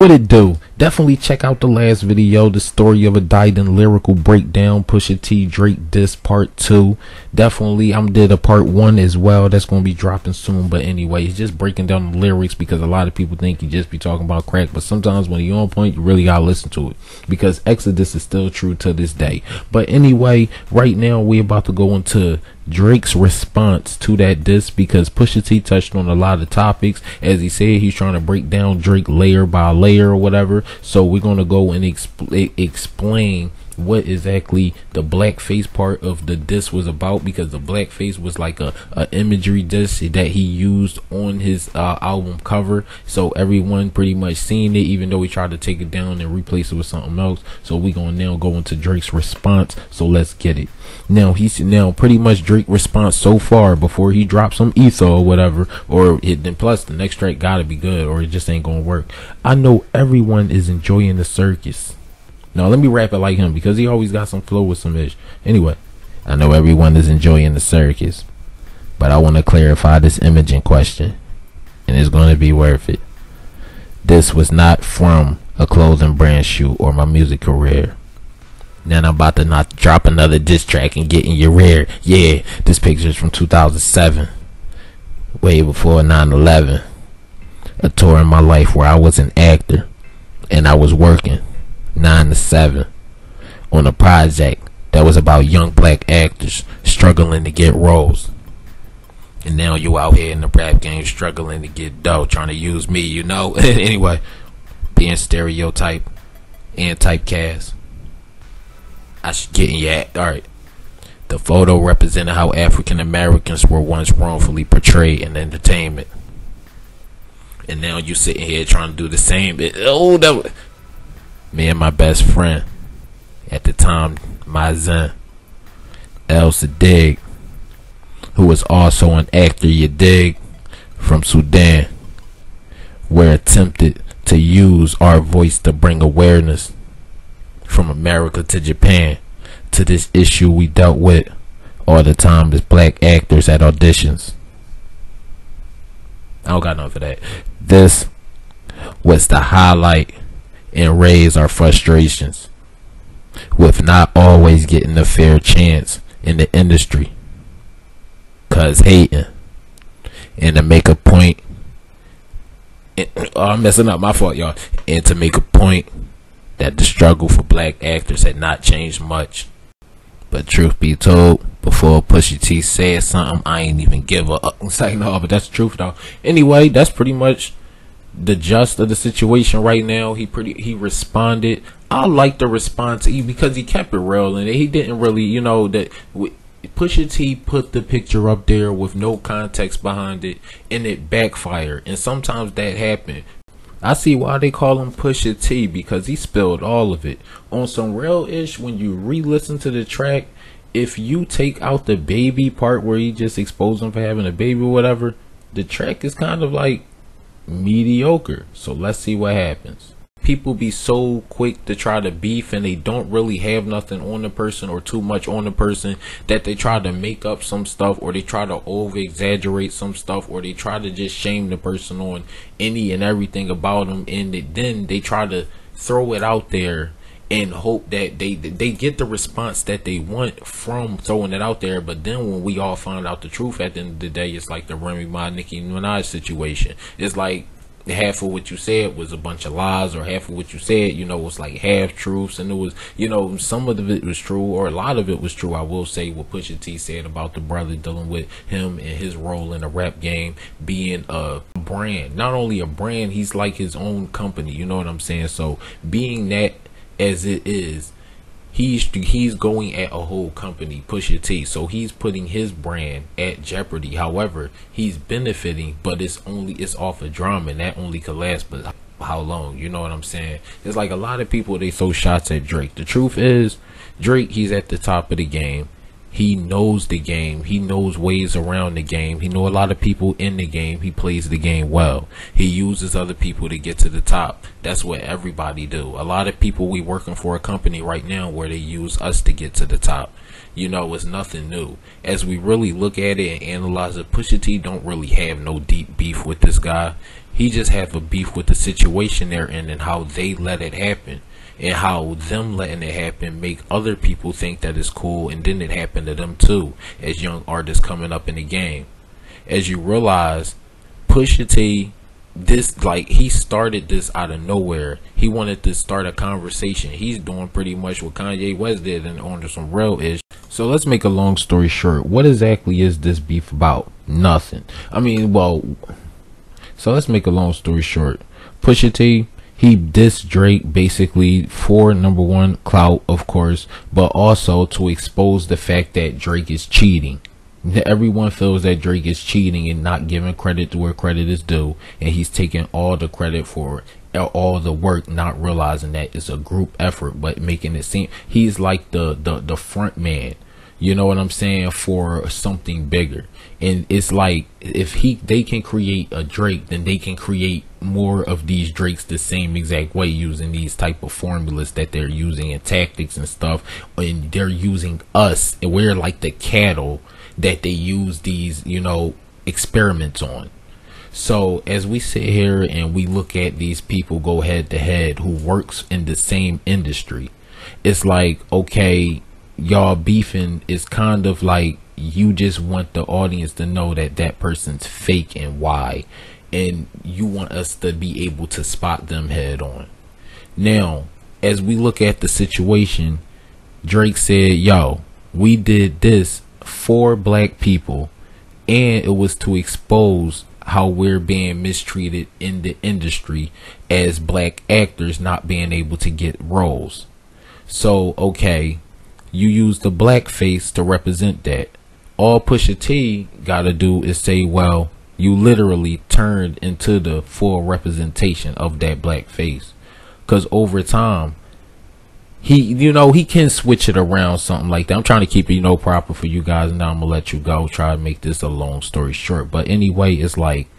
What it do? Definitely check out the last video, the story of Adidon lyrical breakdown, Pusha T Drake diss part 2. Definitely, did a part 1 as well. That's going to be dropping soon. But anyway, he's just breaking down the lyrics because a lot of people think he just be talking about crack. But sometimes when you're on point, you really got to listen to it because Exodus is still true to this day. But anyway, right now we're about to go into Drake's response to that diss because Pusha T touched on a lot of topics. As he said, he's trying to break down Drake layer by layer or whatever. So we're going to go and explain what exactly the Blackface part of the diss was about, because the Blackface was like a imagery diss that he used on his album cover, so everyone pretty much seen it, even though he tried to take it down and replace it with something else. So we gonna now go into Drake's response, so let's get it. Now pretty much Drake response so far before he drops some ether or whatever, or then plus the next track gotta be good or it just ain't gonna work. I know everyone is enjoying the circus. Now let me rap it like him because he always got some flow with some ish. Anyway, I know everyone is enjoying the circus, but I want to clarify this imaging question, and it's going to be worth it. This was not from a clothing brand shoot or my music career. Then I'm about to not drop another diss track and get in your rear. Yeah, this picture is from 2007, way before 9/11. A tour in my life where I was an actor and I was working 9 to 7 on a project that was about young black actors struggling to get roles. And now you out here in the rap game struggling to get dough, trying to use me, you know. Anyway, being stereotype and typecast. I should get in your act. Alright. The photo represented how African Americans were once wrongfully portrayed in entertainment. And now you sitting here trying to do the same. Me and my best friend at the time, my Zen, El Sadig, who was also an actor, you dig, from Sudan, were attempted to use our voice to bring awareness from America to Japan to this issue we dealt with all the time as black actors at auditions. I don't got nothing for that. This was to highlight and raise our frustrations with not always getting a fair chance in the industry, cause hating, and to make a point, I'm messing up, my fault y'all, and to make a point that the struggle for black actors had not changed much. But truth be told, before Pusha T said something, I ain't even give a it's like, no, but that's the truth though. Anyway, that's pretty much the gist of the situation right now. He responded. I like the response because he kept it real, and he didn't really, you know, that Pusha T put the picture up there with no context behind it, and it backfired. And sometimes that happens. I see why they call him Pusha T, because he spilled all of it on some real ish. When you re-listen to the track, if you take out the baby part where he just exposed him for having a baby or whatever, the track is kind of like mediocre. So let's see what happens. People be so quick to try to beef, and they don't really have nothing on the person or too much on the person, that they try to make up some stuff, or they try to over exaggerate some stuff, or they try to just shame the person on any and everything about them, and then they try to throw it out there and hope that they get the response that they want from throwing it out there. But then when we all find out the truth at the end of the day, it's like the Remy Ma, Nicki Minaj situation. It's like half of what you said was a bunch of lies, or half of what you said, you know, was like half truths, and it was, you know, some of it was true, or a lot of it was true. I will say what Pusha T said about the brother dealing with him and his role in the rap game being a brand, not only a brand, he's like his own company, you know what I'm saying? So being that as it is, he's going at a whole company, Pusha T, so he's putting his brand at jeopardy. However, he's benefiting, but it's off of drama, and that only could last but how long, you know what I'm saying? It's like a lot of people, they throw shots at Drake. The truth is, Drake, he's at the top of the game. He knows the game. He knows ways around the game. He know a lot of people in the game. He plays the game well. He uses other people to get to the top. That's what everybody do. A lot of people, we working for a company right now where they use us to get to the top. You know, it's nothing new. As we really look at it and analyze it, Pusha T don't really have no deep beef with this guy. He just have a beef with the situation they're in and how they let it happen. And how them letting it happen make other people think that it's cool, and then it happened to them too, as young artists coming up in the game. As you realize, Pusha T, this, like, he started this out of nowhere. He wanted to start a conversation. He's doing pretty much what Kanye West did and on some real ish. So let's make a long story short. What exactly is this beef about? Nothing. I mean, well, so let's make a long story short. Pusha T, he dissed Drake basically for, number one, clout, of course, but also to expose the fact that Drake is cheating. Everyone feels that Drake is cheating and not giving credit to where credit is due, and he's taking all the credit for all the work, not realizing that it's a group effort, but making it seem he's like the front man. You know what I'm saying, for something bigger. And it's like, if they can create a Drake, then they can create more of these Drakes the same exact way, using these type of formulas that they're using and tactics and stuff. And they're using us, and we're like the cattle that they use these, you know, experiments on. So as we sit here and we look at these people go head to head who works in the same industry, it's like, okay, y'all beefing is kind of like you just want the audience to know that that person's fake and why, and you want us to be able to spot them head on. Now, as we look at the situation, Drake said, yo, we did this for black people, and it was to expose how we're being mistreated in the industry as black actors not being able to get roles. So, okay, you use the blackface to represent that. All Pusha T gotta do is say, well, you literally turned into the full representation of that blackface. Because over time, he, you know, he can switch it around, something like that. I'm trying to keep it, you know, proper for you guys, and now I'm gonna let you go. Try to make this a long story short. But anyway, it's like,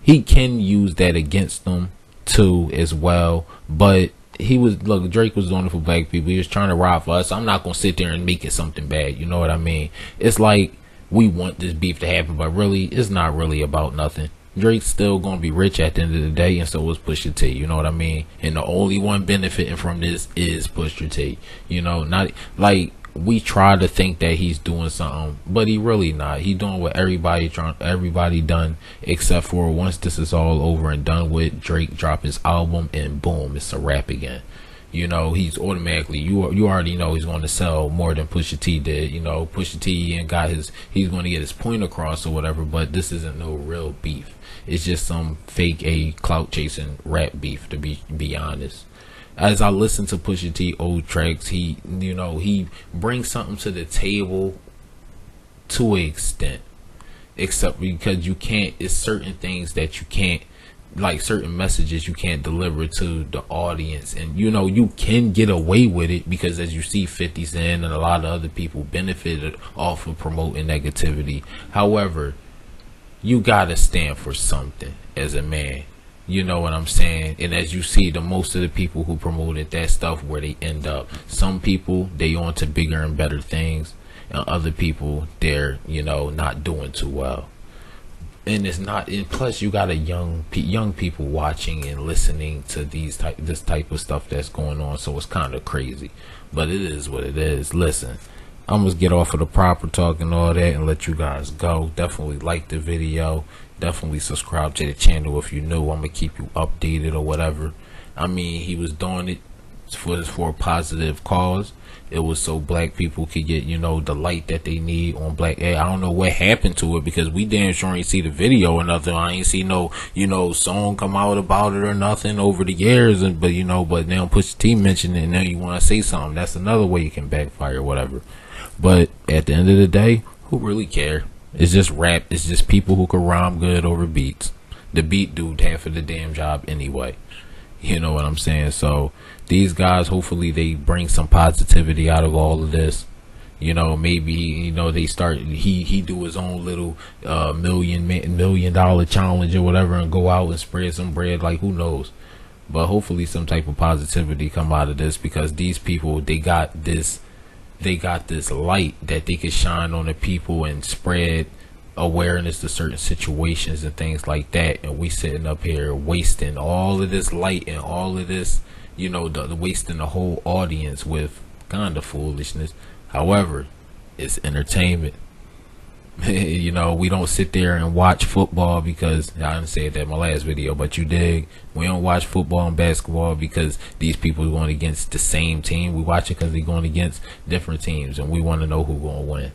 he can use that against them too as well. But he was, look, Drake was doing it for black people. He was trying to ride for us. I'm not gonna sit there and make it something bad. You know what I mean? It's like, we want this beef to happen, but really, it's not really about nothing. Drake's still gonna be rich at the end of the day, and so is Pusha T. You know what I mean? And the only one benefiting from this is Pusha T. You know, not like we try to think that he's doing something, but he really not. He doing what everybody done, except for once this is all over and done with, Drake drop his album and boom, it's a wrap again. You know, he's automatically, you already know he's going to sell more than Pusha T did. You know, Pusha T and he's going to get his point across or whatever, but this isn't no real beef. It's just some fake clout chasing rap beef, to be honest. As I listen to Pusha T old tracks, he, you know, he brings something to the table to an extent, except because you can't, it's certain things that you can't, like certain messages you can't deliver to the audience, and you know, you can get away with it because, as you see, 50 Cent and a lot of other people benefited off of promoting negativity. However, you gotta stand for something as a man. You know what I'm saying? And as you see, the most of the people who promoted that stuff, where they end up, some people, they on to bigger and better things, and other people, they're, you know, not doing too well. And it's not, and plus you got a young people watching and listening to this type of stuff that's going on, so it's kind of crazy, but it is what it is. Listen, I'm gonna get off of the proper talk and all that and let you guys go. Definitely like the video, definitely subscribe to the channel if you're new. I'm gonna keep you updated or whatever. I mean, he was doing it for a positive cause. It was so black people could get, you know, the light that they need on black. Hey, I don't know what happened to it, because we damn sure ain't see the video or nothing. I ain't see no, you know, song come out about it or nothing over the years. And but now Pusha T mentioned it, and now you want to say something. That's another way you can backfire or whatever. But at the end of the day, who really care? It's just rap. It's just people who can rhyme good over beats. The beat dude half of the damn job anyway. You know what I'm saying? So these guys, hopefully they bring some positivity out of all of this. You know, maybe, you know, they start, he do his own little $1 million challenge or whatever, and go out and spread some bread. Like, who knows? But hopefully some type of positivity come out of this, because these people, they got this light that they could shine on the people and spread awareness to certain situations and things like that. And we sitting up here wasting all of this light and all of this, you know, the wasting the whole audience with kind of foolishness. However, it's entertainment. You know, we don't sit there and watch football because, I didn't say that in my last video, but you dig. We don't watch football and basketball because these people are going against the same team. We watch it because they're going against different teams, and we want to know who's going to win.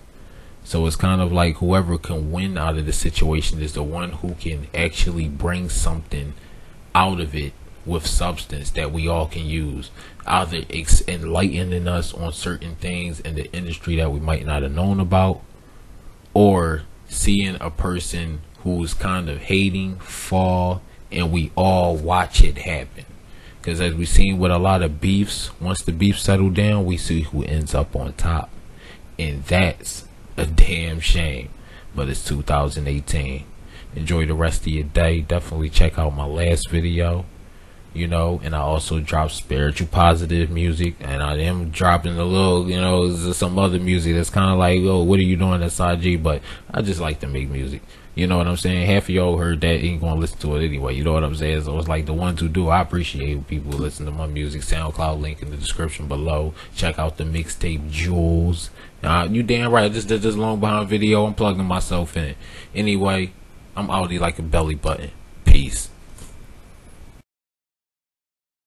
So it's kind of like whoever can win out of the situation is the one who can actually bring something out of it with substance that we all can use, either enlightening us on certain things in the industry that we might not have known about, or seeing a person who's kind of hating fall and we all watch it happen. Because as we've seen with a lot of beefs, once the beef settle down, we see who ends up on top, and that's a damn shame. But it's 2018. Enjoy the rest of your day. Definitely check out my last video, you know, and I also drop spiritual positive music, and I am dropping a little, you know, some other music that's kind of like, oh, what are you doing, SIG? But I just like to make music, you know what I'm saying? Half of y'all heard that, ain't gonna listen to it anyway, you know what I'm saying? So it's like the ones who do, I appreciate people who listen to my music. SoundCloud link in the description below. Check out the mixtape Jewels. You damn right, just did this long behind video. I'm plugging myself in. Anyway, I'm outie like a belly button. Peace.